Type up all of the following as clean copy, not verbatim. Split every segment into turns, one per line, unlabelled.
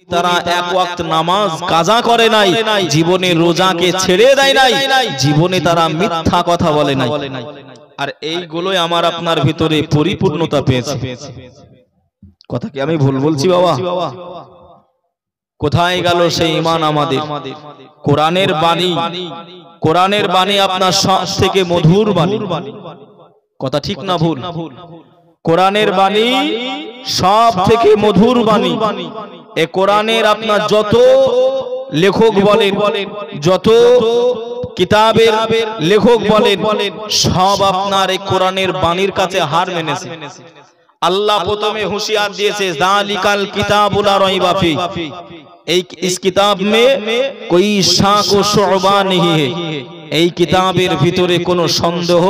তারা এক ওয়াক্ত নামাজ কাজা করে নাই, জীবনে রোজাকে ছেড়ে দেয় নাই, জীবনে তারা মিথ্যা কথা বলে নাই। আর এইগুলোই আমার আপনার ভিতরে পরিপূর্ণতা পেয়েছে। কথা কি আমি ভুল বলছি বাবা? কোথায় গেল সেই ঈমান আমাদের? কোরআনের বাণী, কোরআনের বাণী আপনার সব থেকে মধুর বাণী। কথা ঠিক না ভুল? কোরআনের বাণী সব থেকে মধুর বাণী। এ কোরআনের আপনার যত লেখক বলেন, যত কিতাবের লেখক বলেন, সব আপনার এই কোরআনের বাণীর কাছে হার মেনেছে। আল্লাহ প্রথমে হুঁশিয়ার দিয়েছে, যালিকাল কিতাবু লা রাইবা ফি, इस किताब में कोई शाक व शुअबा नहीं है, এই কিতাবের ভিতরে কোনো সন্দেহ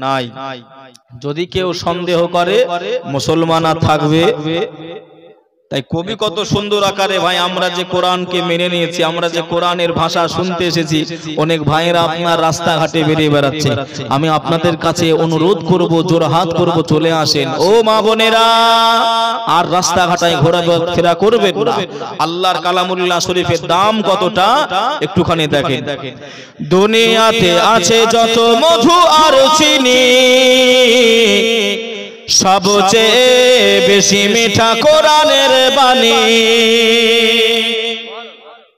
নাই। যদি কেউ সন্দেহ করে মুসলমান থাকবে। তাই কবি কত সুন্দর আকারে, ভাই আমরা যে কোরআনকে মেনে নিয়েছি, আমরা যে কোরআনের ভাষা শুনতে এসেছি, অনেক ভাইয়েরা আপনার রাস্তাঘাটে বেরিয়ে বেড়াচ্ছে। আমি আপনাদের কাছে অনুরোধ করব, জোরহাত করব, চলে আসেন ও মা বোনেরা, আর রাস্তাঘাটায় ঘোরাফেরা করবেন না। আল্লাহর কালামুল্লাহ শরীফের দাম কতটা একটুখানি দেখেন। দুনিয়াতে আছে যত মধু আর চিনি, সবচেয়ে বেশি মিঠা কোরআনের বাণী।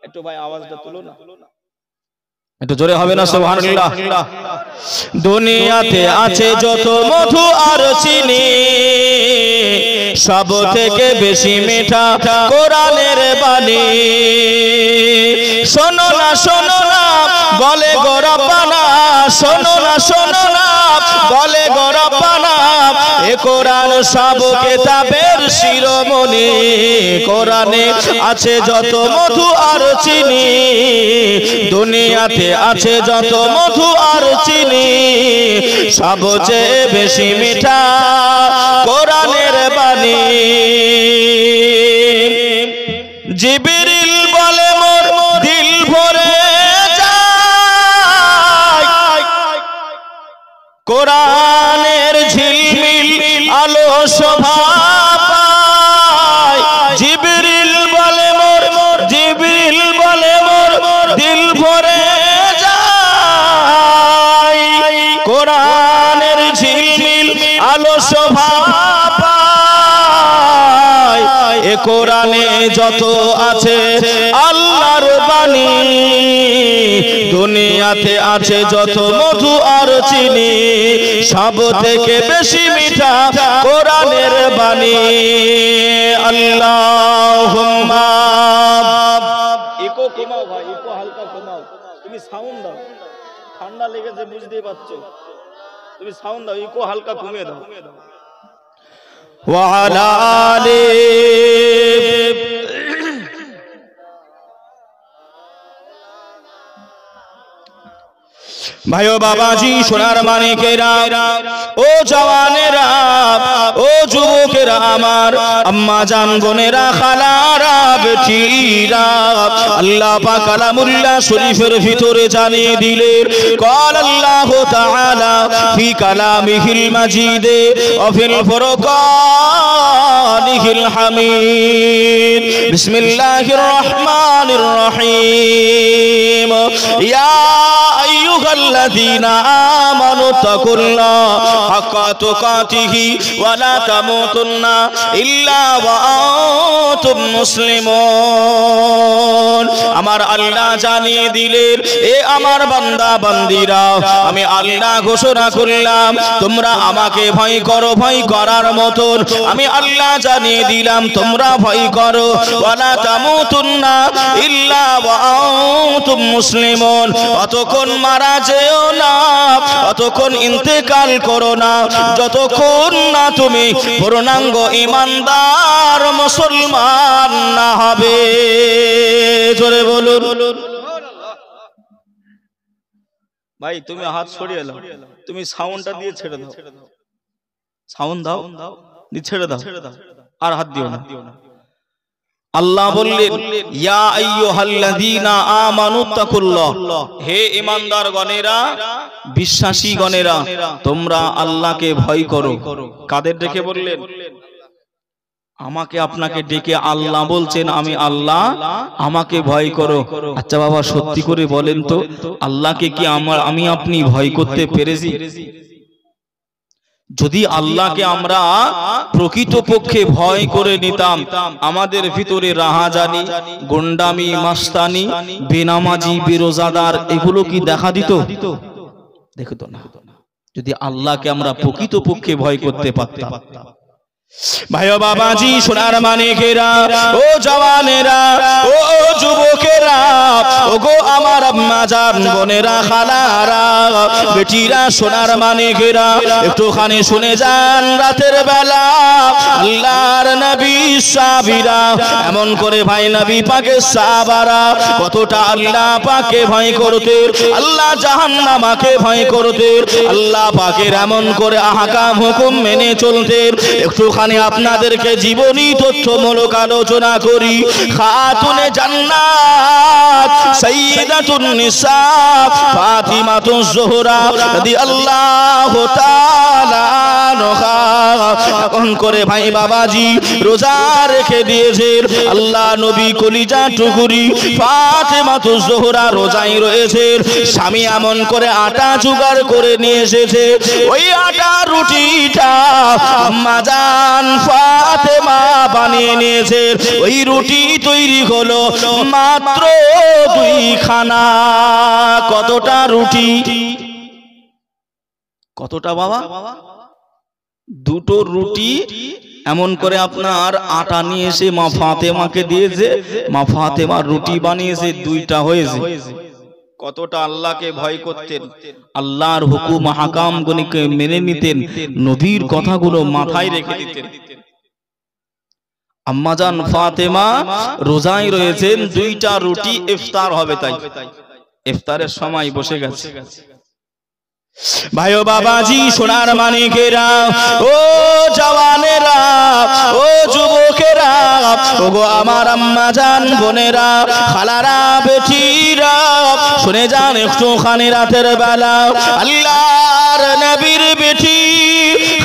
একটু ভাই আওয়াজটা তুলো না, একটু জোরে হবে না? সুবহানাল্লাহ। দুনিয়াতে আছে যত মধু আর চিনি, সব থেকে বেশি মিঠা কোরআনের বাণী। শোনো না শোনো না বলে গো রব্বানা, শোনো না শোনো না বলে গো রব্বানা, এ কোরআন সব কিতাবের শিরোমণি। কোরআনে আছে যত মধু আর চিনি, দুনিয়াতে আছে যত মধু আর চিনি, সবচেয়ে বেশি মিঠা কোরআনের বাণী। জিবরিল বলে মোর দিল ভরে যায়, কোরআনের ঝিলমিল আলো শোভা পায়। জিবরিল বলে মোর, জিবরিল বলে মোর দিল ভরে যায়, কোরআনের ঝিলমিল আলো শোভা পায়। এ কোরআনে যত আছে আল্লাহর বাণী, দুনিয়াতে আছে যত মধু আর চিনি, সব থেকে বেশি মিঠা কোরআনের বাণী। আল্লাহুম্মা। ইকো কমাও ভাই, ইকো হালকা কমাও। তুমি সাউন্ড দাও, ঠান্ডা লেগেছে বুঝতেই পারছো, তুমি সাউন্ড দাও, ইকো হালকা কমিয়ে দাও। ওয়া আলা আলি। ভাইও বাবাজি, সোনার মানিকেরা, ও জওয়ানেরা, ও যুবকেরা, আমার আম্মা জান বোনেরা, খালারা, বেটিরা, আল্লাহ পাক কালামুল্লাহ শরীফের ভিতরে জানিয়ে দিলেন, قال الله تعالى في كلامه المجيد وفي الفرقان الحميد بسم الله الرحمن الرحيم يا أيها الذين آمنوا اتقوا الله حق تقاته ولا تموتن إلا وأنتم مسلمون। আমার আল্লাহ জানিয়ে দিলেন, এ আমার বান্দা বান্দিরা, আমি আল্লাহ ঘোষণা করলাম, তোমরা আমাকে ভয় করো, ভয় করার মতন আমি আল্লাহ জানিয়ে দিলাম, তোমরা ভয় করো। ওয়ালা তামুতুন্না ইল্লা ওয়া আনতুম মুসলিমুন, অতক্ষণ মারা যেও না, অতক্ষণ ইন্তেকাল করো না, যতক্ষণ না তুমি পূর্ণাঙ্গ ঈমানদার মুসলমান না হবে। জোরে বলুন ভাই। তুমি হাত সরিয়ে নাও, তুমি সাউন্ডটা দিয়ে ছেড়ে দাও, সাউন্ড দাও, দিয়ে ছেড়ে দাও, আর হাত দিও না। আল্লাহ বললেন, ইয়া আইয়ুহাল্লাযীনা আমানুত্তাকুল্লাহ, হে ঈমানদার গণেরা, বিশ্বাসী গণেরা, তোমরা আল্লাহকে ভয় করো। কাদের ডেকে বললেন? আমাকে আপনাকে ডেকে আল্লাহ বলছেন, আমি আল্লাহ, আমাকে ভয় করো। আচ্ছা বাবা, সত্যি করে বলেন তো, আল্লাহকে কি আমি আপনি ভয় করতে পেরেছি? যদি আল্লাহকে আমরা প্রকৃতপক্ষে ভয় করে নিতাম, আমাদের ভিতরে রাহাজানি, গুন্ডামি, মাস্তানি, বেনামাজি, বেরোজাদার এগুলো কি দেখা দিত? দেখতো না। যদি আল্লাহকে আমরা প্রকৃতপক্ষে ভয় করতে পারতাম। ভাই ও বাবাজি, সোনার মানিকেরা, ও জওয়ানেরা, ও যুবকেরা, ও গো আমার আম্মা জান, বোনেরা, খালারা, বেটিরা, সোনার মানিকেরা, একটুখানি শুনে যান। রাতের বেলা আল্লাহর নবী সাহাবীরা এমন করে, ভাই নবী পাকের সাহাবারা কতটা আল্লাহ পাকে ভয় করতে, আল্লাহ জাহান্নামকে ভয় করতে, আল্লাহ পাকের এমন করে আহকাম হুকুম মেনে চলতে। একটুখানি আপনাদেরকে জীবনী তথ্যমূলক আলোচনা করি। খাতুনে জান্নাত সাইয়্যিদাতুন নিসা ফাতিমাতুজ জোহরা রাদিয়াল্লাহু তাআলা আনহা এমন করে, ভাই বাবাজি, রোজা রেখে দিয়েছে। আল্লাহ নবী কলিজা টুকুরি ফাতিমাতুজ জোহরা রোজায় রয়েছে। স্বামী এমন করে আটা জোগাড় করে নিয়ে এসেছে। ওই আটা রুটিটা আম্মা জান ফাতেমা বানিয়ে নিয়েছে। ওই রুটি তৈরি হলো মাত্র 2 খানা। কতটা রুটি? কতটা বাবা? 2টো রুটি এমন করে আপনার আটা নিয়ে এসে মা ফাতেমাকে দিয়েছে। মা ফাতেমা রুটি বানিয়েছে, 2টা হয়েছে। কতটা আল্লাহকে ভয় করতেন, আল্লাহর হুকুম হাকামগুলোকে মেনে নিতেন, নবীর কথাগুলো মাথায় রেখে দিতেন। আম্মাজান ফাতেমা রোজায় রয়েছেন, 2টা রুটি ইফতার হবে, তাই ইফতারের সময় বসে গেছে। ভাই ও বাবাজি, সোনার মানিকেরা, ও জওয়ানেরা, ও যুবকেরা, ও গো আমার আম্মা জান, বোনেরা, খালারা, বেটিরা, শুনে যান একটুখানি। রাতের বেলা আল্লাহর নবীর বেটি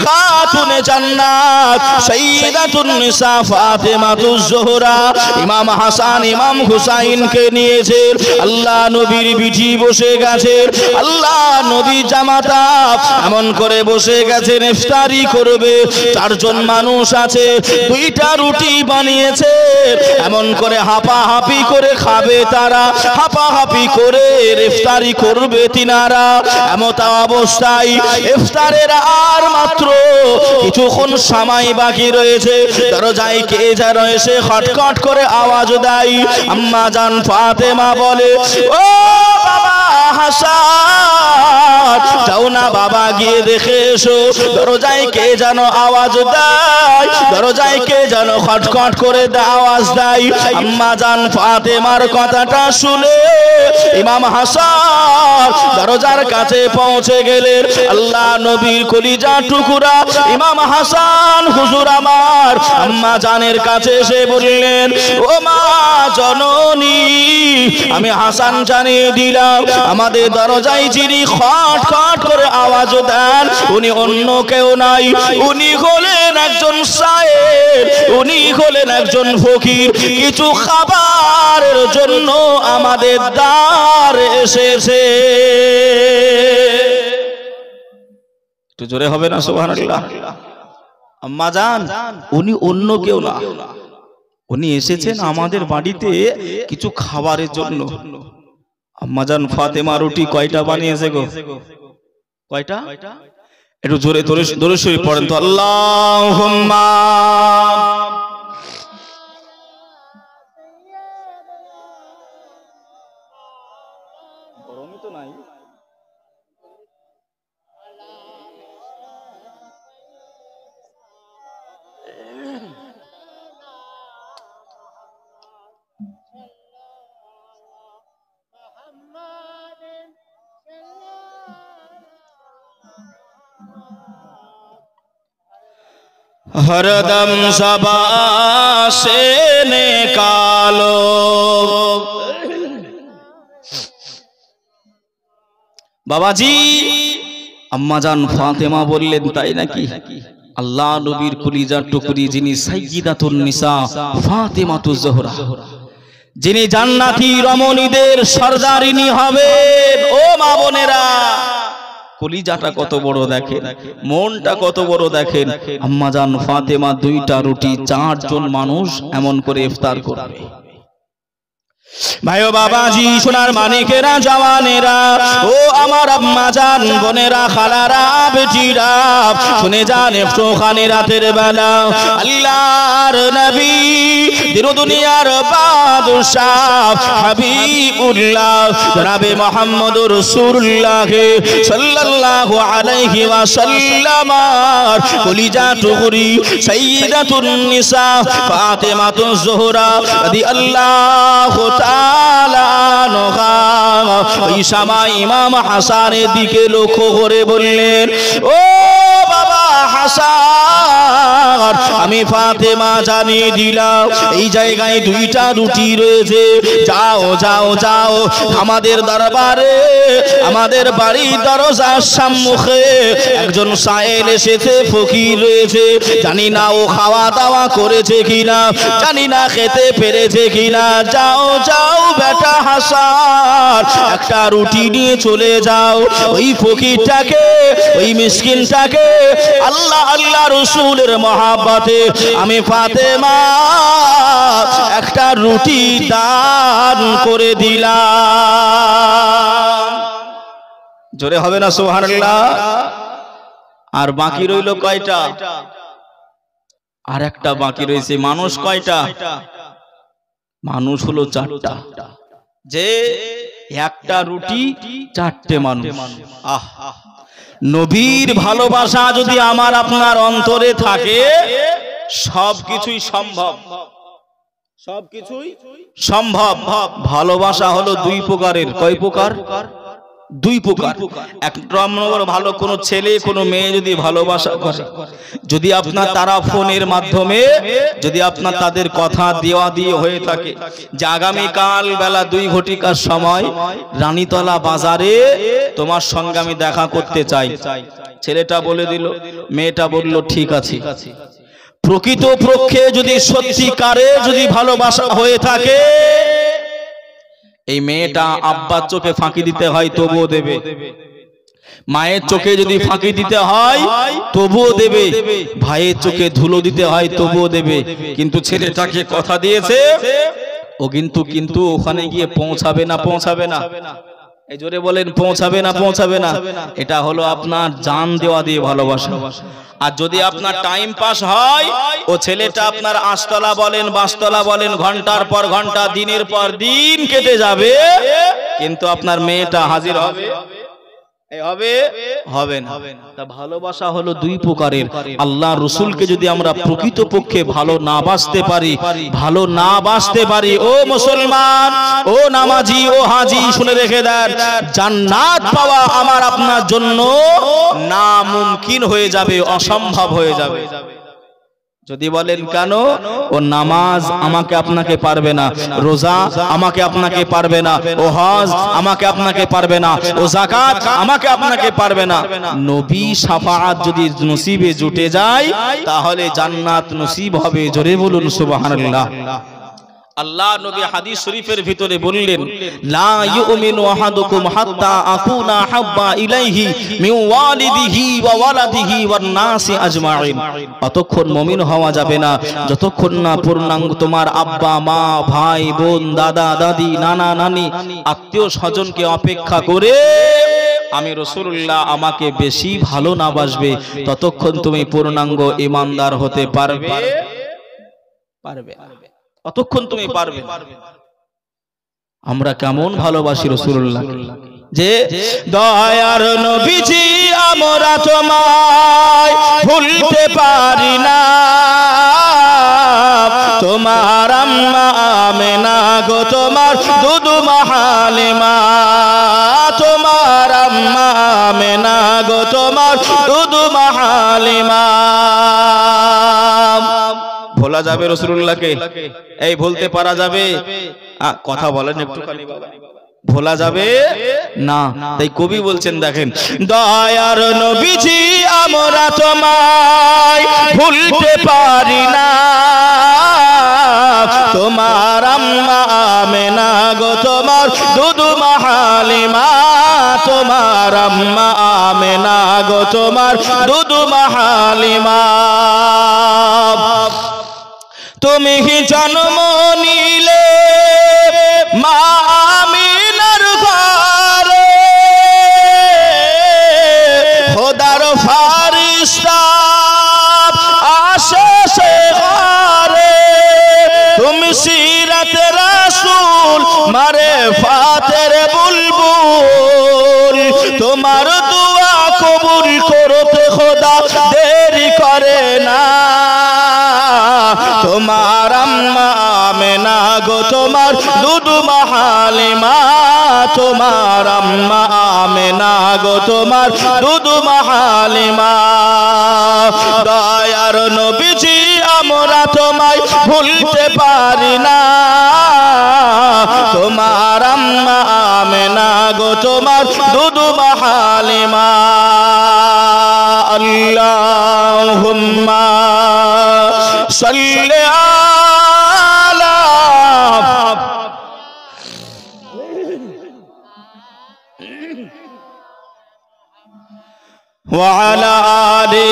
খাতুনে জান্নাত সাইয়্যিদাতুন নিসা ফাতিমাতুজ জোহরা ইমাম হাসান, ইমাম হুসাইনকে নিয়েছে। আল্লাহ নবীর বিটি বসে গেছে। আল্লাহ নবী জামাতা এমন করে বসে গেছেন, ইফতারি করবে। 4 জন মানুষ আছে, 2টা রুটি বানিয়েছে। এমন করে হাঁপাহাঁপি করে খাবে তারা, হাঁপাহাঁপি করে ইফতারি করবে তিনারা। এমত অবস্থায় ইফতারের আর মাত্র কিছুক্ষণ সময় বাকি রয়েছে। দরজায় কে যেন এসে খটখট করে আওয়াজ দেয়। আম্মা জান ফাতেমা বলে, ও বাবা হাসান, যাও না বাবা, গিয়ে দেখে এসো দরজায় কে যেন আওয়াজ দেয়, দরজায় কে যেন খটখট করে আওয়াজ দেয়। আম্মা জান ফাতেমার কথাটা শুনে ইমাম হাসান দরজার কাছে পৌঁছে গেলেন। আল্লাহ নবীর কলিজা টুকুরা ইমাম হাসান হুজুর আমার আম্মা জানের কাছে এসে বললেন, ও মা জননী, আমি হাসান জানিয়ে দিলাম, আমাদের দরজায় যিনি খট খট করে আওয়াজ দেন, উনি অন্য কেউ নাই, উনি হলেন একজন সায়ের, উনি হলেন একজন ফকির। কিছু খাবারের জন্য আমাদের দ্বারে এসেছে। একটু জোরে হবে না সুবহানাল্লাহ? আম্মা জান, উনি অন্য কেউ না, উনি এসেছেন আমাদের বাড়িতে কিছু খাবারের জন্য। আম্মা জান ফাতেমা রুটি কয়টা বানিয়েছে গো? কয়টা? একটু জোরে দরুদ শরীফ পড়েন তো, আল্লাহুম্মা গরমই তো নাই। हरदम ज़बा से निकालो। বাবাজি, আম্মাজান ফাতেমা বললেন, তাই নাকি? আল্লাহ নবীর কলিজার টুকরি যিনি সাইয়্যিদাতুন নিসা ফাতেমাতুজ জোহরা, যিনি জান্নাতি রমণীদের সরদারিনী হবেন। ও মা বোনেরা, কলিজাটা কত বড় দেখেন, মনটা কত বড় দেখেন। আম্মাজান ফাতেমা 2টা রুটি 4 জন মানুষ এমন করে ইফতার করবে। ভাইও বাবাজি, সোনার মানিকেরা, জওয়ানেরা, ও আমার আম্মাজান বোনেরা, খালারা, বেটিরা, শুনে যান একটুখানি রাতের বেলা আল্লাহর নবী দিন দুনিয়ার বাদশাহ হাবিবুল্লাহ জনাবে মুহাম্মদুর রাসূলুল্লাহ সাল্লাল্লাহু আলাইহি ওয়াসাল্লাম কলিজা টুকরি সাইয়্যিদাতুন নিসা ফাতেমাতুজ জোহরা রাদিয়াল্লাহু তাআলা আনহা ওই সময় ইমাম হাসানের দিকে লক্ষ্য করে বললেন, ও বাবা হাসান, আমি ফাতেমা জানিয়ে দিলাম এই জায়গায় 2টা রুটি রয়েছে, যাও যাও যাও আমাদের দরবারে, আমাদের বাড়ির দরজার সম্মুখে একজন সায়েল এসেছে, ফকির রয়েছে, জানি না ও খাওয়া দাওয়া করেছে কিনা, জানি না খেতে পেরেছে কিনা, যাও যাও বেটা হাসান একটা রুটি নিয়ে চলে যাও, ওই ফকিরটাকে, ওই মিসকিনটাকে আল্লাহ আল্লাহ রাসূলের মহব্বতে আমি ফাতেমা একটা রুটি দান করে দিলাম। জোরে হবে না সুবহানাল্লাহ? আর বাকি রইল কয়টা? আর একটা বাকি রয়েছে। মানুষ কয়টা? মানুষ হলো 4টা। যে একটা রুটি 4টে মানুষ। আহ, নবীর ভালোবাসা যদি আমার আপনার অন্তরে থাকে সবকিছুই সম্ভব, সবকিছুই সম্ভব। ভালোবাসা হলো 2 প্রকারের। কয় প্রকার? 2 প্রকার। এক নম্বর, ভালো কোনো ছেলে কোনো মেয়ে যদি ভালোবাসা করে, যদি আপনার তারা ফোনের মাধ্যমে যদি আপনার তাদের কথা দেওয়া দিয়ে হয়ে থাকে যে আগামীকাল বেলা 2 ঘটিকার সময় রানীতলা বাজারে তোমার সঙ্গে আমি দেখা করতে চাই, ছেলেটা বলে দিল, মেয়েটা বলল ঠিক আছে। প্রকৃত পক্ষে যদি সত্যিকারে যদি ভালোবাসা হয়ে থাকে, এই মেয়েটা আব্বার চোখে ফাঁকি দিতে হয় তবুও দেবে, মায়ের চোখে যদি ফাঁকি দিতে হয় তবুও দেবে, ভাইয়ের চোখে ধুলো দিতে হয় তবুও দেবে। কিন্তু ছেলেটাকে কথা দিয়েছে ও কিন্তু ওখানে গিয়ে পৌঁছাবে না, পৌঁছাবে না। এই জোরে বলেন, পৌঁছাবে না, পৌঁছাবে না। এটা হলো আপনার জান দেওয়া দিয়ে ভালোবাসা। আর যদি আপনার টাইম পাস হয়, ও ছেলেটা আপনার আশতলা বলেন, বাসতলা বলেন, ঘন্টার পর ঘন্টা, দিনের পর দিন কেটে যাবে, কিন্তু আপনার মেয়েটা হাজির হবে হবে না। তা ভালোবাসা হলো 2 প্রকারের। আল্লাহ রাসূলকে যদি আমরা প্রকৃত পক্ষে ভালো না বাসতে পারি, ভালো না বাসতে পারি, ও মুসলমান, ও নামাজি, ও হাজি, শুনে রেখে দেন, জান্নাত পাওয়া আমার আপনার জন্য নামুমকিন হয়ে যাবে, অসম্ভব হয়ে যাবে। যদি বলেন কেন? ও নামাজ আমাকে আপনাকে পারবে না, রোজা আমাকে আপনাকে পারবে না, ও হজ আমাকে আপনাকে পারবে না, ও যাকাত আমাকে আপনাকে পারবে না। নবী শাফাআত যদি নসিবে জুটে যায় তাহলে জান্নাত নসিব হবে। জোরে বলুন সুবহানাল্লাহ। আল্লাহ নবী হাদিস শরীফের ভিতরে বললেন, লা ইউমিনু আহাদুকুম হাত্তা আকুনা হাব্বা ইলাইহি মিন ওয়ালিদিহি ওয়া ওয়ালাদিহি ওয়ান নাসি আজমাইন। ততক্ষণ মুমিন হওয়া যাবে না যতক্ষণ না পূর্ণাঙ্গ তোমার আব্বা, মা, ভাই, বোন, দাদা, দাদি, নানা, নানি, আত্মীয় স্বজনকে অপেক্ষা করে আমি রাসূলুল্লাহ আমাকে বেশি ভালো না বাসবে, ততক্ষণ তুমি পূর্ণাঙ্গ ঈমানদার হতে পারবে না, ততক্ষণ তুমি পারবে। আমরা কেমন ভালোবাসি রাসূলুল্লাহ, যে দয়ার নবীজি আমরা তোমায় ভুলতে পারি না, তোমার আম্মা আমেনা গো, তোমার দুধু হালিমা, তোমার আম্মা আমেনা গো, তোমার দুধু হালিমা। ভোলা যাবে রাসূলুল্লাহকে? এই ভুলতে পারা যাবে? কথা বলেন একটুখানি বাবা। ভোলা যাবে না। তাই কবি বলছেন দেখেন, দয়ার নবীজি আমরা তোমায় ভুলতে পারি না, তোমার আম্মা আমেনা গো তোমার দুধমা হালিমা, তোমার আম্মা আমেনা গো তোমার দুধমা হালিমা। তুমি জন্ম নিলে মা আমিনার ঘরে, খোদার ফারিস্তা আসে সে ঘরে, তুমি সিরাতে রাসূল মারে ফাতের বুলবুল, তোমার দোয়া কবুল করতে খোদা দেরি করে না, তোমার আম্মা আমেনা গো তোমার দুধমা হালিমা, তোমার আম্মা আমেনা গো তোমার দুধমা হালিমা। দয়ার নবীজি আমরা তোমায় ভুলতে পারি না, তোমার আম্মা আমেনা গো তোমার দুধমা হালিমা। আল্লাহুম্মা সাল্লি আলা ওয়া আলা আলি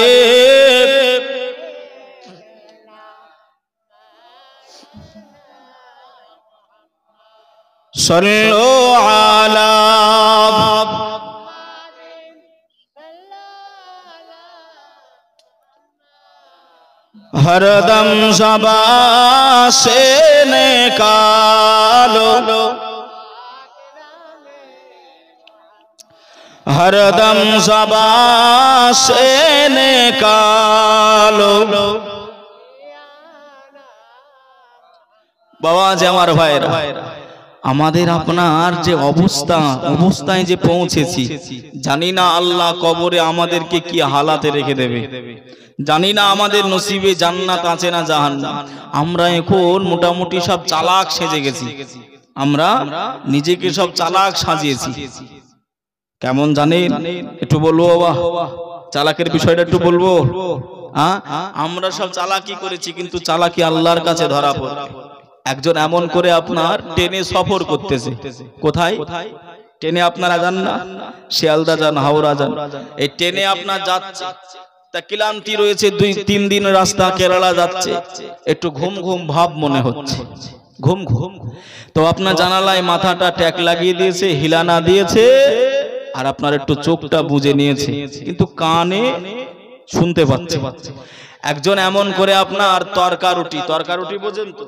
সাল্লু আলা हरदम ज़बां से निकालो, हरदम ज़बां से निकालो। बाबा जी আমার ভাইরা, আমাদের আপনার যে অবস্থায় যে পৌঁছেছি, জানি না আল্লাহ কবরে আমাদেরকে কি হালাতে রেখে দেবে, জানি না আমাদের নসিবে জান্নাত আছে না জাহান্নাম। আমরা এখন মোটামুটি সব চালাক সেজে গেছি, আমরা নিজেকে সব চালাক সাজিয়েছি। কেমন জানেন একটু বলবো বাবা, চালাকের বিষয়টা একটু বলবো। আমরা সব চালাকি করেছি, কিন্তু চালাকি আল্লাহর কাছে ধরা পড়ে। একজন এমন করে আপনার ট্রেনে সফর করতেছে, কোথায় ট্রেনে আপনারা যান না, শিয়ালদা যান, হাওড়া যান, এই ট্রেনে আপনার যাচ্ছে, তা ক্লান্তি রয়েছে, 2-3 দিন রাস্তা, কেরালা যাচ্ছে, একটু ঘুম ঘুম ভাব মনে হচ্ছে, ঘুম ঘুম। তো আপনার জানালায় মাথাটা ট্যাক লাগিয়ে দিয়েছে, হিলানা দিয়েছে, আর আপনার একটু চোখটা বুজে নিয়েছে, কিন্তু কানে শুনতে পাচ্ছে। একজন এমন করে আপনার তরকা রুটি বোঝেন তো,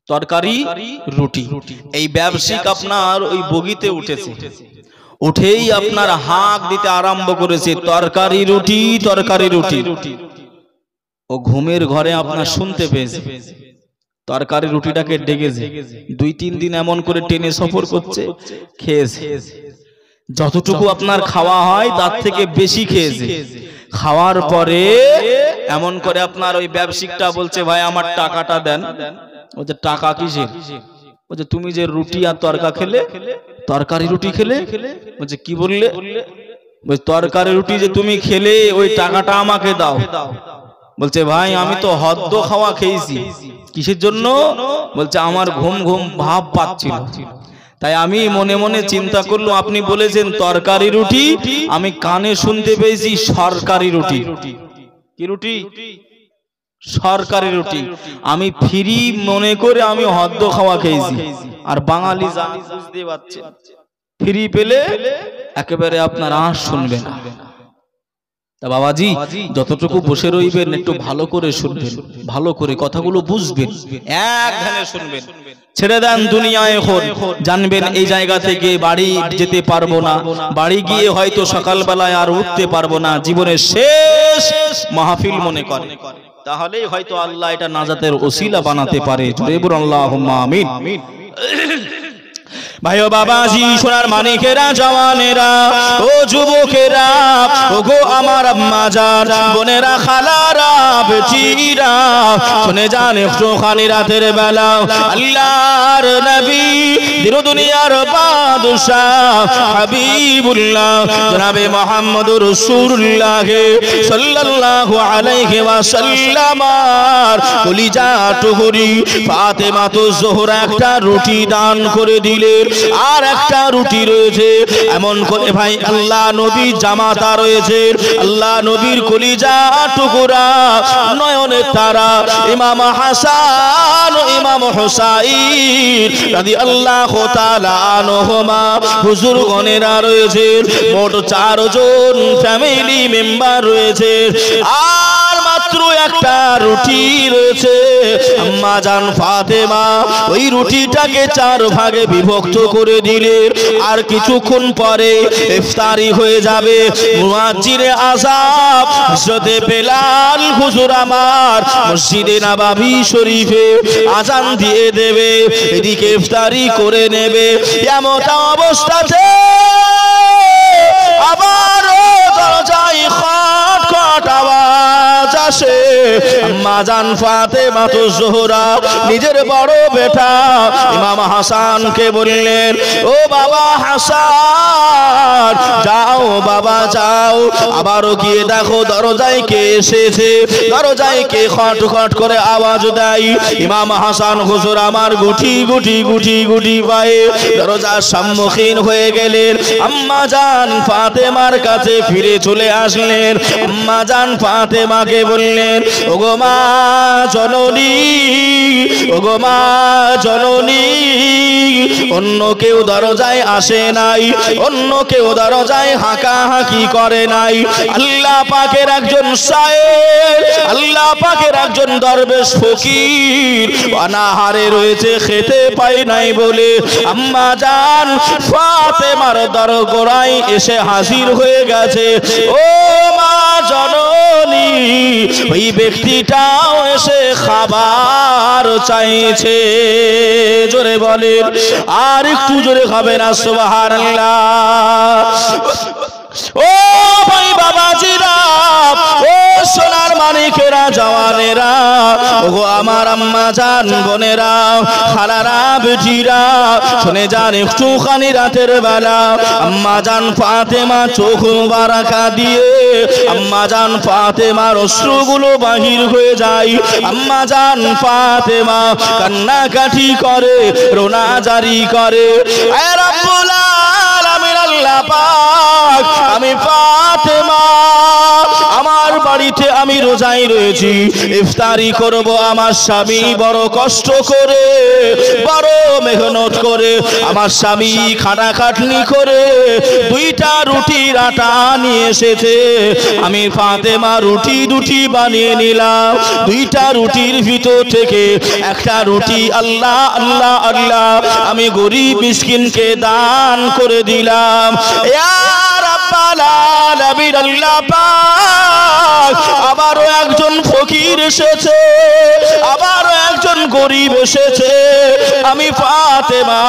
তরকারি রুটি, এই ব্যবসায়িক আপনার ওই বগিতে উঠেছে, উঠেই আপনার হাঁক দিতে আরম্ভ করেছে, তরকারি রুটি। ও ঘুমের ঘরে আপনার শুনতে পেয়েছে, তরকারি রুটিটাকে ডেকেছে। 2-3 দিন এমন করে ট্রেনে সফর করছে, খেয়েছে, যতটুকু আপনার খাওয়া হয় তার থেকে বেশি খেয়েছে। খাওয়ার পরে এমন করে আপনার ওই ব্যবসায়িকটা বলছে, ভাই আমার টাকাটা দেন। বলছে টাকা কিসের? বলছে তুমি যে রুটি আর তরকা খেলে, তরকারি রুটি খেলে। বলছে কি বললে? বলছে তরকারি রুটি যে তুমি খেলে, ওই টাকাটা আমাকে দাও। বলছে ভাই আমি তো হদ্দ খাওয়া খেয়েছি। কিসের জন্য? বলছে আমার ঘুম ঘুম ভাব পাচ্ছিল, তাই আমি মনে মনে চিন্তা করলাম আপনি বলেছেন তরকারি রুটি, আমি কানে শুনতে পেয়েছি সরকারি রুটি। কি রুটি? সরকারি রুটি। আমি ফ্রি মনে করে আমি হদ্দ খাওয়া খেয়েছি। আর বাঙালি জানি, বুঝতে পারছেন, ফ্রি পেলে একেবারে আপনার আর শুনবে না। তা বাবাজি যতটুকু বসে রইবেন একটু ভালো করে শুনবেন, ভালো করে কথাগুলো বুঝবেন, এক ধ্যানে শুনবেন। ছেড়ে দেন দুনিয়ায় এখন, জানবেন এই জায়গা থেকে বাড়ি যেতে পারবো না, বাড়ি গিয়ে হয়তো সকালবেলায় আর উঠতে পারবো না, জীবনের শেষ মাহফিল মনে করে, তাহলেই হয়তো আল্লাহ এটা নাজাতের ওসিলা বানাতে পারে। জোরে বলুন আল্লাহুম্মা আমিন। ভাইও বাবাজি, সোনার মানিকেরা, জওয়ানেরা, ও যুবকেরা, ও গো আমার আম্মা জান, বোনেরা, খালারা, বেটিরা, শুনে যান একটুখানি রাতের বেলা আল্লাহর নবী দিন দুনিয়ার বাদশাহ হাবিবুল্লাহ জনাবে মুহাম্মদুর রাসূলুল্লাহ সাল্লাল্লাহু আলাইহি ওয়াসাল্লাম কলিজা টুকরি ফাতেমা তো জোহরা একটা রুটি দান করে দিলেন আর একটা রুটি রয়েছে এমন করে ভাই আল্লাহ নবী জামাতা রয়েছে আল্লাহ নবীর কলিজা টুকরা নয়নের তারা ইমাম হাসান ও ইমাম হুসাইন রাদিয়াল্লাহু তাআলা আনহুমা হুজুরগণেরা রয়েছে মোট 4 জন ফ্যামিলি মেম্বার রয়েছে আর মাত্র একটা রুটি রয়েছে আম্মা জান ফাতেমা ওই রুটিটাকে 4 ভাগে বিভক্ত করে দিলেন আর কিছুক্ষণ পরে ইফতারি হয়ে যাবে মুয়াজ্জিনে আযাব হযরতে বেলাল হুজুর আমার মসজিদে নববী শরীফে আযান দিয়ে দেবে এদিকে ইফতারি করে নেবে এমন অবস্থাতে আবার দরজায় খট খট আওয়াজ আসে আম্মা জান ফাতেমা তো জোহরা নিজের বড় বেটা ইমাম হাসানকে বললেন ও বাবা হাসান যাও বাবা যাও আবারও গিয়ে দেখো দরজায় কে এসেছে দরজায় কে খট খট করে আওয়াজ দেয় ইমাম হাসান হুজুর আমার গুটি গুটি গুটি গুটি পায়ে দরজার সম্মুখীন হয়ে গেলেন আম্মা জান ফাতেমার কাছে ফিরে চলে আসলেন আম্মা জান ফাতেমাকে বললেন ওগো মা জননী ওগো মা জননী অন্য কেউ দরজায় আসে নাই অন্য কেউ দরজায় হাঁকাহাঁকি করে নাই আল্লাহ পাকের একজন শায়ের আল্লাহ পাকের একজন দরবেশ ফকির অনাহারে রয়েছে খেতে পায় নাই বলে আম্মা জান ফাতেমার দরগোড়ায় এসে হাজির হয়ে গেছে ও মা জননী ওই ব্যক্তিটাও এসে খাবার চাইছে জোরে বলেন আর একটু জোরে হবে না সুবহানাল্লাহ ও ভাই বাবাজিরা ও সোনার মানিকেরা জওয়ানেরা ওগো আমার আম্মা জান বোনেরা খালারা বেটিরা শুনে যান একটুখানি রাতের বেলা আম্মা জান ফাতেমা চোখ মুবারাকা দিয়ে আম্মা জান ফাতেমার অশ্রুগুলো বাহির হয়ে যায় আম্মা জান ফাতেমা কান্নাকাটি করে রোনা জারি করে এ রব্বুল আলামিন আল্লাহ পাক আমি ফাতেমা আমার বাড়িতে আমি রোজায় রয়েছি ইফতারি করব আমার স্বামী বড় কষ্ট করে বড় মেহনত করে আমার স্বামী খাটাখাটনি করে 2টা রুটির আটা নিয়ে এসেছে আমি ফাতেমা রুটি দুটি বানিয়ে নিলাম 2টা রুটির ভিতর থেকে একটা রুটি আল্লাহ আল্লাহ আল্লাহ আমি গরিব মিসকিনকে দান করে দিলাম ইয়া রাব্বাল আলামিন আল্লাহ পাক আবারও একজন ফকির এসেছে আবারও একজন গরিব এসেছে আমি ফাতেমা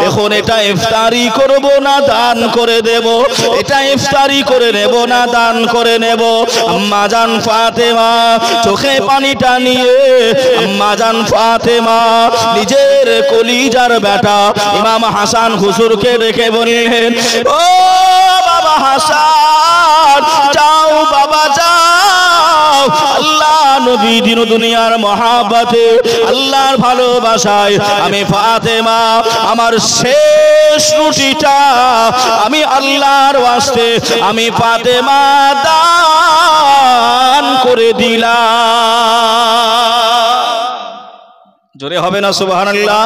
এখন এটা ইফতারি করব না দান করে দেব এটা ইফতারি করে নেব না দান করে নেব আম্মা জান ফাতেমা চোখে পানিটা নিয়ে আম্মা জান ফাতেমা নিজের কলিজার বেটা ইমাম হাসান হুজুরকে ডেকে বললেন ও বাবা হাসান যাও বাবা যাও আল্লাহ নবী দিন দুনিয়ার মহাব্বতে আল্লাহর ভালোবাসায় আমি ফাতেমা আমার শেষ রুটিটা আমি আল্লাহর ওয়াস্তে আমি ফাতেমা দান করে দিলাম জোরে হবে না সুবহানাল্লাহ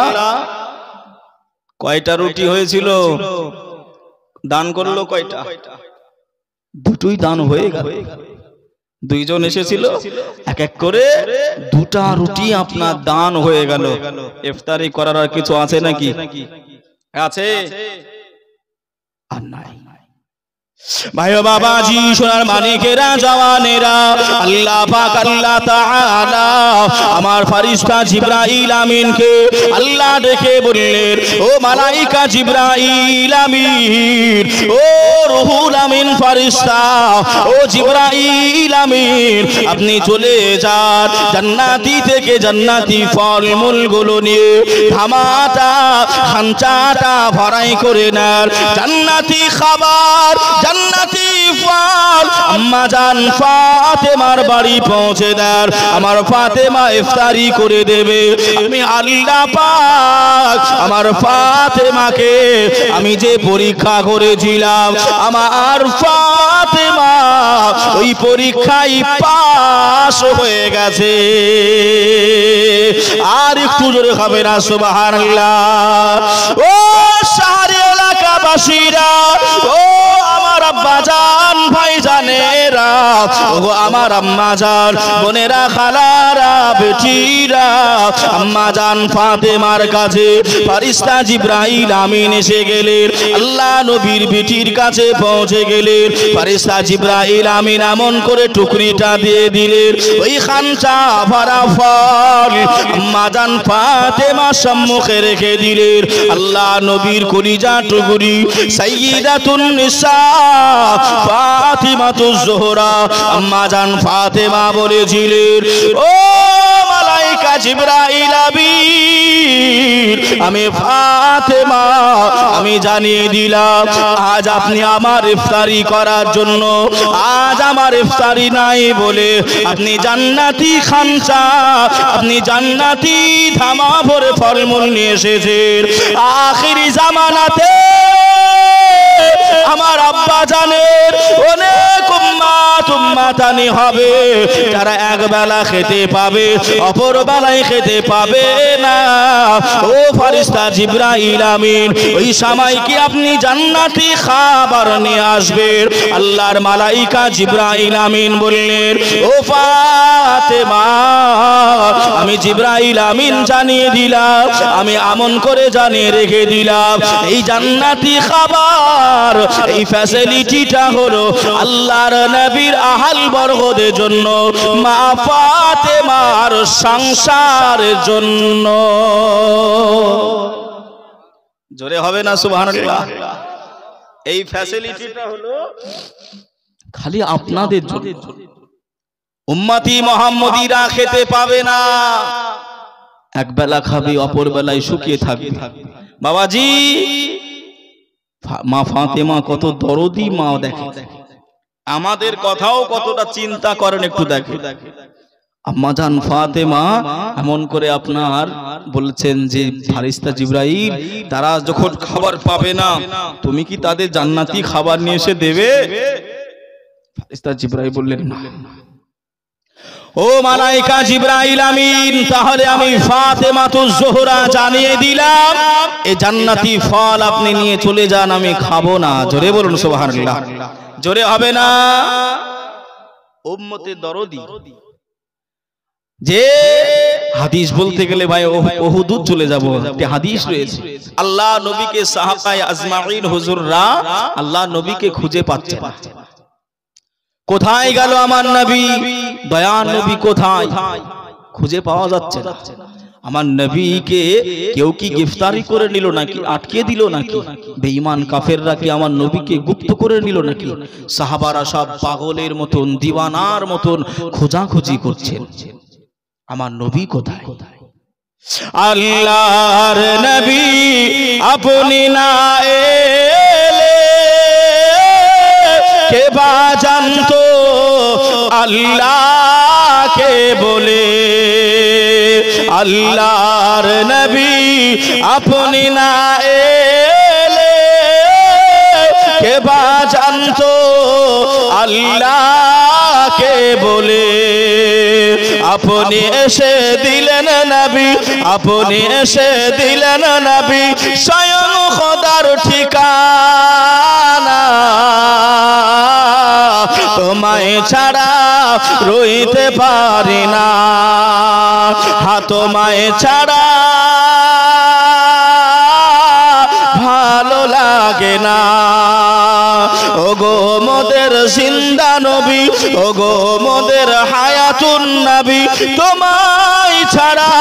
কয়টা রুটি হয়েছিল দান করলো কয়টা দুটোই দান হয়ে গেল 2 জন এসেছিল এক এক করে 2টা রুটি আপনার দান হয়ে গেল ইফতারি করার আর কিছু আছে নাকি আছে আর নাই ভাই ও বাবাজি সোনার মানিকেরা জওয়ানেরা, আল্লাহ পাক আল্লাহ তাআলা আমার ফেরেশতা জিবরাইল আমিনকে আল্লাহ ডেকে বললেন, ও মালাইকা জিবরাইল আমিন, ও রুহুল আমিন ফেরেশতা, ও জিবরাইল আমিন, আপনি চলে যান জান্নাতি থেকে জান্নাতি ফলমূলগুলো নিয়ে ধামাটা খানচাটা ভরাই করে নেন। জান্নাতি খাবার জান্নাতি ফল আম্মা জান ফাতেমার বাড়ি পৌঁছে দেন। আমার ফাতেমা ইফতারি করে দেবে। আমি আল্লাহ পাক আমার ফাতেমাকে আমি যে পরীক্ষা করেছিলাম, আমার ফাতেমা ওই পরীক্ষায় পাস হয়ে গেছে। আর একটু জোরে হবে না সুবহানাল্লাহ। ও শহরে এলাকাবাসীরা, ও আমার আব্বাজান ভাইজানেরা, ও আমার আম্মাজান বোনেরা খালারা বেটিরা, আম্মাজান ফাতেমার কাছে ফেরেশতা জিবরাইল আমিন এসে গেলেন। আল্লাহ নবীর বেটির কাছে পৌঁছে গেলেন। ফেরেশতা জিবরাইল আমিন এমন করে টুকরিটা দিয়ে দিলেন, ওই খানচা ভরা ফল আম্মাজান ফাতেমা সম্মুখে রেখে দিলেন। আল্লাহ নবীর কলিজা টুকরি সাইয়্যিদাতুন নিসা ফাতিমাতুজ জোহরা আম্মা জান ফাতেমা বলেছিলেন, ও মালাইকা জিবরাইল আমিন, আমি ফাতেমা আমি জানিয়ে দিলাম, আজ আপনি আমার ইফতারি করার জন্য, আজ আমার ইফতারি নাই বলে আপনি জান্নাতি খানচা, আপনি জান্নাতি ধামা ভরে ফলমূল নিয়ে এসেছেন। আখিরি জামানাতে আমার আব্বা জানের অনেক উম্মাতানি হবে, যারা এক বেলা খেতে পাবে, অপর বেলায় খেতে পাবে না। ও ফেরেশতা জিবরাইল আমিন, ওই সময় কি আপনি জান্নাতি খাবার নিয়ে আসবেন? আল্লাহর মালাইকা জিবরাইল আমিন বললেন, ও ফাতেমা, আমি জিবরাইল আমিন জানিয়ে দিলাম, আমি আমন করে জানিয়ে রেখে দিলাম, এই জান্নাতি খাবার, এই ফ্যাসিলিটিটা হলো আল্লাহর নবীর আহল বরকতের জন্য, মা ফাতেমার সংসারের জন্য। জোরে হবে না সুবহানাল্লাহ। এই ফ্যাসিলিটিটা হলো খালি আপনাদের জন্য, উম্মতি মুহাম্মদীরা খেতে পাবে না, এক বেলা খাবে, অপর বেলায় শুকিয়ে থাকবে। বাবাজি মা ফাতেমা কত দরদি মা, দেখে আমাদের কথাও কতটা চিন্তা করেন, একটু দেখে। আম্মা জান ফাতেমা এমন করে আপনার বলছেন যে ফেরেশতা জিবরাইল তারা যখন খাবার পাবে না, তুমি কি তাদের জান্নাতি খাবার নিয়ে এসে দেবে? ফেরেশতা জিবরাইল বললেন, না। ও মালাইকা জিবরাইল আমিন, তাহলে আমি ফাতেমাতুজ জোহরা জানিয়ে দিলাম, এই জান্নাতি ফল আপনি নিয়ে চলে যান, আমি খাবো না। জোরে বলুন সুবহানাল্লাহ। জোরে হবে না। উম্মতের দরদি, যে হাদিস বলতে গেলে ভাই বহুদূর চলে যাব। একটা হাদিস রয়েছে, আল্লাহ নবীকে সাহাবায়ে আজমাইন হুজুররা আল্লাহ নবীকে খুঁজে পাচ্ছে না। কোথায় গেল আমার নবী, দয়ার নবী কোথায়, খুঁজে পাওয়া যাচ্ছে না। আমার নবীকে কেউ কি গ্রেফতারি করে নিল নাকি, আটকে দিল নাকি? বেঈমান কাফেররা কি আমার নবীকে গুপ্ত করে নিল নাকি? সাহাবারা সব পাগলের মতন, দিওয়ানার মতন খোঁজাখুঁজি করছেন, আমার নবী কোথায়? আল্লাহর নবী আপনি না এলে কে বা জানতো আল্লাহকে বলে, আল্লাহর নবী আপনি না এলে কে বা জানতো আল্লাহকে বলে। আপনি এসে দিলেন নবী, আপনি এসে দিলেন নবী, স্বয়ং খোদার ঠিকানা, তোমায় ছাড়া রইতে পারি না, তোমায় ছাড়া ভালো লাগে না। ওগো জিন্দা নবী, ওগো মোদের হায়াতুন নবী, তোমায় ছাড়া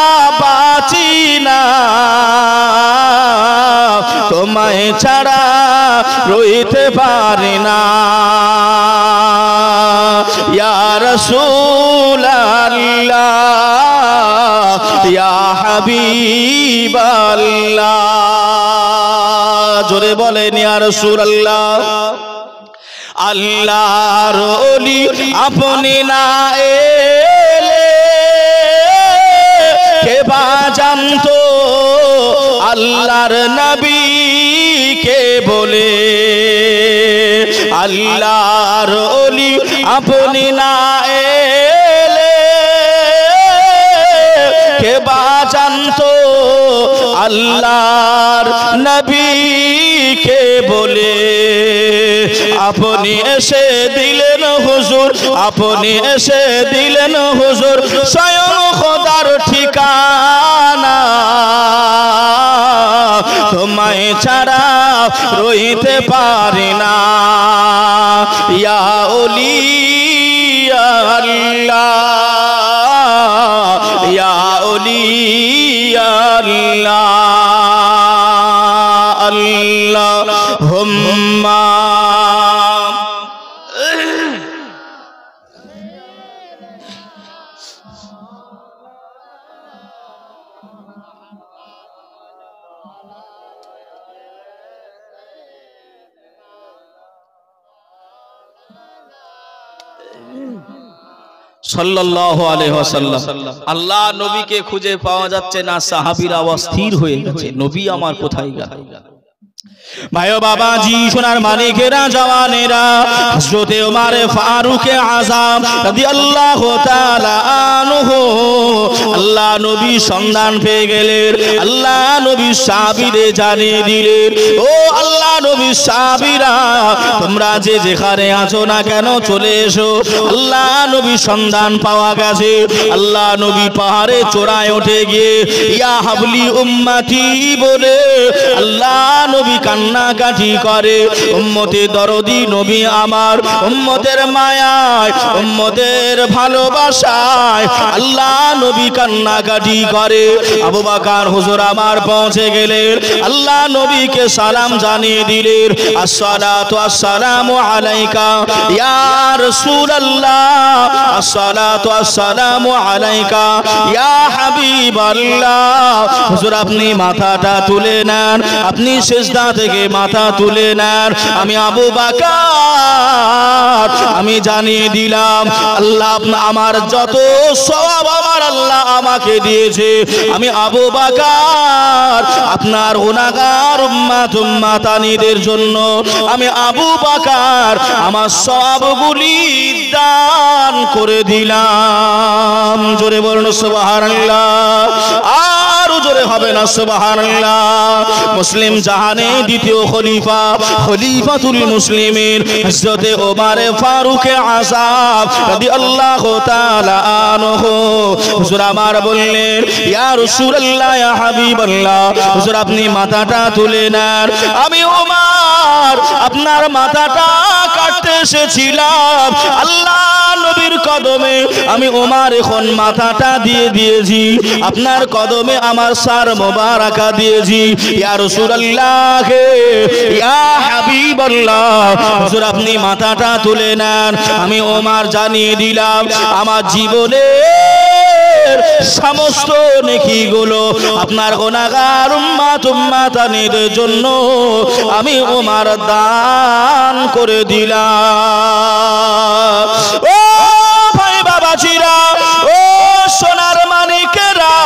বাঁচি না, তোমায় ছাড়া রইতে পারি না। ইয়া রাসূলুল্লাহ ইয়া হাবিবাল্লাহ, জোরে বলেন ইয়া রাসূলুল্লাহ। আল্লাহর ওলি আপনি না এলে কে বা জানতো আল্লাহর নবী কে বলে। আল্লাহর ওলি আপনি না এলে কে বা জানতো আল্লাহর নবী কে বলে। আপনি এসে দিলেন হুজুর, আপনি এসে দিলেন হুজুর স্বয়ং খোদার ঠিকানা, তোমায় ছাড়া রইতে পারি না। ইয়া ওলি ইয়া আল্লাহ ইয়া ওলি ইয়া আল্লাহ আল্লাহুম্মা সাল্লাল্লাহু আলাইহি ওয়াসাল্লাম। আল্লাহ নবীকে খুঁজে পাওয়া যাচ্ছে না, সাহাবীরা অস্থির হয়ে গেছে, নবী আমার কোথায় গেল। ভাইও বাবাজি, সোনার মানিকেরা, জওয়ানেরা, হযরতে ওমর ফারুক আযম রাদিয়াল্লাহু তাআলা আনহু আল্লাহ নবী সন্ধান পেয়ে গেলেন। আল্লাহ নবী সাহাবীদের জানিয়ে দিলেন, ও আল্লাহ নবী সাহাবীরা, তোমরা যে যেখানে আছো না কেন চলে এসো, আল্লাহ নবী সন্ধান পাওয়া গেছে। আল্লাহ নবী পাহাড়ে চূড়ায় উঠে গিয়ে ইয়া হাবলি উম্মতি বলে আল্লাহ নবী কান্নাকাটি করে। উম্মতে দরদি নবী আমার, উম্মতের মায়ায়, উম্মতের ভালোবাসায় আল্লাহ নবী কান্নাকাটি করে। আবু বকর হুজুর আমার পৌঁছে গেলেন, আল্লাহ নবীকে সালাম জানিয়ে দিলেন, আসসালাতু আসসালামু আলাইকা ইয়া রাসূলুল্লাহ, আসসালাতু আসসালামু আলাইকা ইয়া হাবিবাল্লাহ। হুজুর আপনি মাথাটা তুলে নেন, আপনি সিজদা থেকে মাথা তুলে নেন। আমি আবু বকর আমি জানিয়ে দিলাম, আল্লাহ আমার যত সওয়াব আমার আল্লাহ আমাকে দিয়েছে, আমি আবু বকর আপনার গুনাহগার উম্মতানিদের জন্য আমি আবু বকর আমার সওয়াবগুলি দান করে দিলাম। জোরে বলুন সুবহানাল্লাহ, আর জোরে হবে না সুবহানাল্লাহ। মুসলিম জাহানে দ্বিতীয় খলিফা, খলিফাতুল মুসলিমিন হযরতে ওমর ফারুক আযম রাদিয়াল্লাহু তাআলা আনহু হুজুর আমার বললেন, ইয়া রাসূলুল্লাহ ইয়া হাবিবাল্লাহ, হুজুর আপনি মাথাটা তুলে নেন। আমি ওমর আপনার মাথাটা কাটতে এসেছিলাম, আল্লাহ নবীর কদমে আমি ওমর এখন মাথাটা দিয়ে দিয়েছি, আপনার কদমে আমার সার মোবারকা দিয়েছি। ইয়া রাসূলুল্লাহ ইয়া হাবিবাল্লাহ, হুজুর আপনি মাথাটা তুলে নেন। আমি ওমর জানিয়ে দিলাম, আমার জীবনে সমস্ত নেকিগুলো আপনার গুনাহগার উম্মতানিদের জন্য আমি ওমর দান করে দিলাম। ও ভাই বাবাজিরা, ও সোনার মানিকেরা,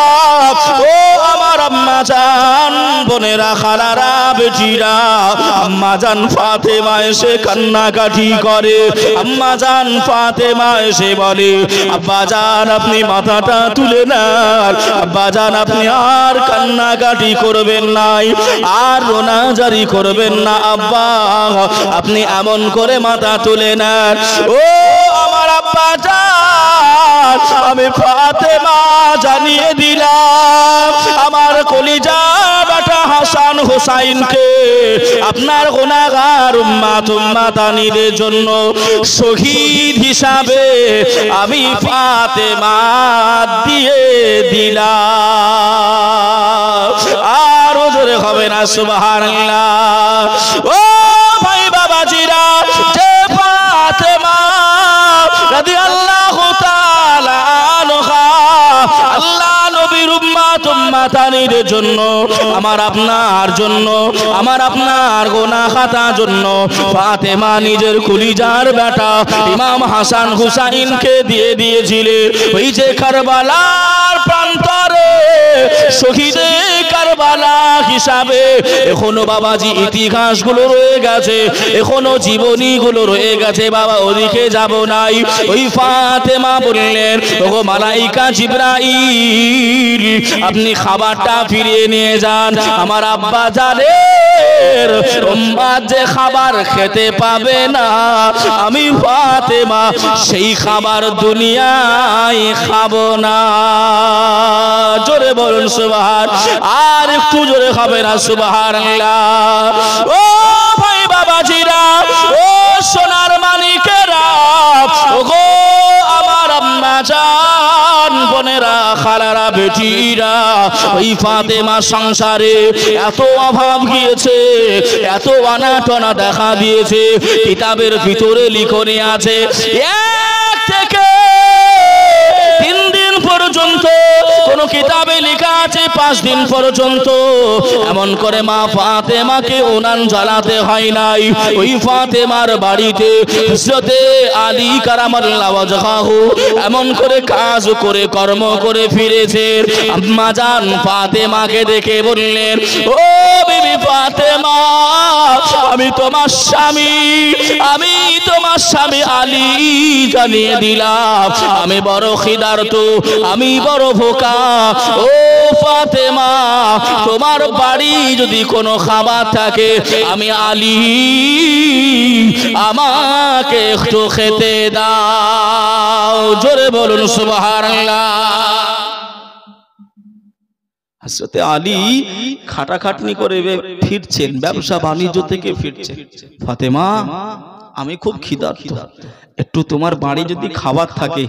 ও আমার আম্মা জান বোনেরা, খালারা, বেটিরা, আম্মা জান ফাতেমা এসে কান্নাকাটি করে। আম্মা জান ফাতেমা এসে বলে, আব্বা জান আপনি মাথাটা তুলে নেন, আব্বা জান আপনি আর কান্নাকাটি করবেন নাই, আর রোনাজারি করবেন না, আব্বা আপনি এমন করে মাথা তুলে নেন। ও আমার আব্বা জান, আমি ফাতেমা জানিয়ে দিলাম, আমার কলিজা বাটা হাসান হুসাইনকে আপনার গুনাহগার উম্মাত উম্মাতানিদের জন্য শহীদ হিসাবে আমি ফাতেমা দিয়ে দিলাম। আরো জোরে হবে না সুবহানাল্লাহ। ও ভাই বাবাজিরা, যে ফাতেমা রাদিয়াল্লাহু তাআলা আনহা আল্লাহ নবীর উম্মাত উম্মাতানির জন্য, আমার আপনার জন্য, আমার আপনার গুনাহ খাতার জন্য ফাতেমা নিজের কলিজার বেটা ইমাম হাসান হুসাইনকে দিয়ে দিয়েছিলেন। ওই যে কারবালার প্রান্তরে শহীদে কারবালা হিসাবে এখনো বাবাজি ইতিহাসগুলো রয়ে গেছে, এখনো জীবনীগুলো রয়ে গেছে। বাবা ওদিকে যাব নাই। ওই ফাতেমা বললেন, ওগো মালাইকা জিবরাইল, আপনি খাবারটা ফিরিয়ে নিয়ে যান। আমার আব্বা জানের উম্মাত যে খাবার খেতে পাবে না, আমি ফাতেমা সেই খাবার দুনিয়ায় খাবো না। জোরে বলুন সুবহান। আর একটু জোরে হবে না সুবহানাল্লাহ। ও ভাই বাবাজিরা, ও সোনার মানিকেরা, ওগো আমার আম্মা জান বোনেরা, খালারা, বেটিরা, ওই ফাতেমা সংসারে এত অভাব গিয়েছে, এত অনাটনা দেখা দিয়েছে। কিতাবের ভিতরে লিখনে আছে 1 থেকে 3 দিন পর্যন্ত, কোন কিতাবে লেখা আছে 5 দিন পর্যন্ত এমন করে মা ফাতেমাকে উনান জ্বালাতে হয় নাই। ওই ফাতেমার বাড়িতে হযরতে আলী কারামাল্লাহু ওয়াজহাহু এমন করে কাজ করে কর্ম করে ফিরেছে। আম্মা জান ফাতেমাকে দেখে বললেন, ও বিবি ফাতেমা, আমি তোমার স্বামী, আমি তোমার স্বামী আলী জানিয়ে দিলাম আমি বড় খিদার্ত, আমি বড় ভোকা। ও ফাতেমা, তোমার বাড়ি যদি কোনো খাবার থাকে, আমি আলী, আমাকে একটু খেতে দাও। জোরে বলুন সুবহানাল্লাহ। হযরতে আলী খাটাখাটনি করে ফিরছেন, ব্যবসা বাণিজ্য থেকে ফিরছেন। ফাতেমা, আমি খুব ক্ষুধার্ত, একটু তোমার বাড়ি যদি খাবার থাকে,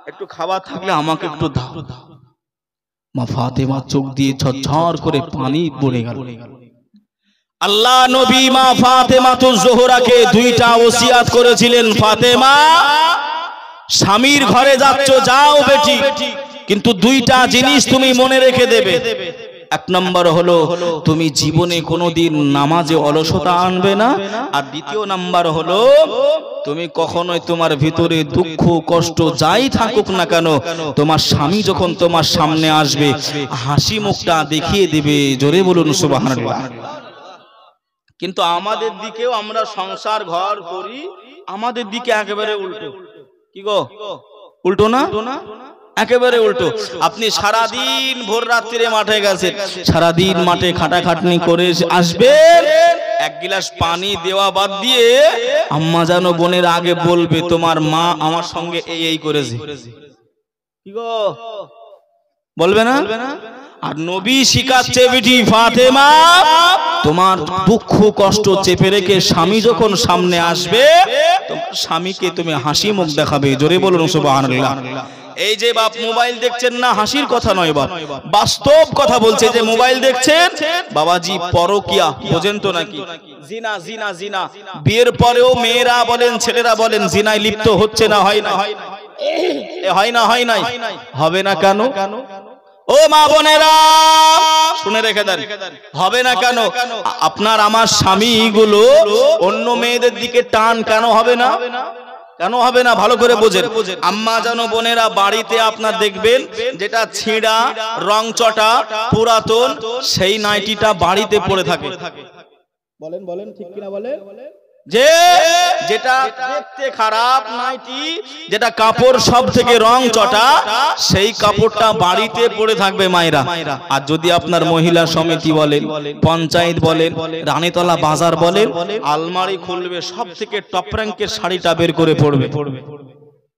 একটু খাবার থাকলে আমাকে একটু দাও। মা ফাতেমা চোখ দিয়ে ঝরঝর করে পানি পড়ে গেল। আল্লাহ নবী মা ফাতেমাতুজ জোহরাকে 2টা ওসিয়াত করেছিলেন, ফাতেমা, স্বামীর ঘরে যাচ্ছ, যাও বেটি, কিন্তু 2টা জিনিস তুমি মনে রেখে দেবে। 1 নম্বর হলো তুমি জীবনে কোনোদিন নামাজে অলসতা আনবে না। আর 2য় নাম্বার হলো তুমি কখনোই তোমার ভিতরে দুঃখ কষ্ট যাই থাকুক না কেন, তোমার স্বামী যখন তোমার সামনে আসবে হাসি মুখটা দেখিয়ে দিবে। জোরে বলুন সুবহানাল্লাহ। কিন্তু আমাদের দিকেও আমরা সংসার ঘর করি, আমাদের দিকে একেবারে উল্টো। কি গো, উল্টো না? একেবারে উল্টো। আপনি সারা দিন ভোর রাত্রিরে মাঠে গেছেন, সারা দিন মাঠে খাটাখাটনি করে আসবেন, 1 গ্লাস পানি দেওয়া বাদ দিয়ে আম্মা জানো বোনের আগে বলবে, তোমার মা আমার সঙ্গে এই করেছে। কি গো, বলবে না? আর নবী শিখাচ্ছে, বেটি ফাতেমা, তোমার দুঃখ কষ্ট চেপে রেখে স্বামী যখন সামনে আসবে, তোমার স্বামীকে তুমি হাসি মুখ দেখাবে। জোরে বলুন সুবহানাল্লাহ। এই যে বাপ মোবাইল দেখছেন না, হাসির কথা নয় বাপ, বাস্তব কথা বলছে। যে মোবাইল দেখছেন বাবাজি, পরকিয়া বোঝেন তো নাকি? জিনা জিনা জিনা। বিয়ের পরেও মেয়েরা বলেন ছেলেরা বলেন জিনায় লিপ্ত হচ্ছে না, হয় না? হয় না? হয় নাই? হবে না কেন? ও মা বোনেরা শুনে রেখে দেন, হবে না কেন? আপনার আমার স্বামীগুলো অন্য মেয়েদের দিকে টান কেন হবে না? কেন হবে না? ভালো করে বোঝেন। আম্মা জানো বোনেরা, বাড়িতে আপনার দেখবেন যেটা ছিঁড়া, রং চটা, পুরাতন, সেই নাইটিটা বাড়িতে পড়ে থাকে। বলেন বলেন, ঠিক কিনা বলেন? যে যেটা দেখতে খারাপ নাইটি, যেটা কাপড় সব থেকে রং চটা, সেই কাপড়টা বাড়িতে পড়ে থাকবে মায়েরা। আর যদি আপনার মহিলা সমিতি বলেন, পঞ্চায়েত বলেন, রানীতলা বাজার বলেন, আলমারি খুলবে, সব থেকে টপ র্যাঙ্কের শাড়িটা বের করে পড়বে।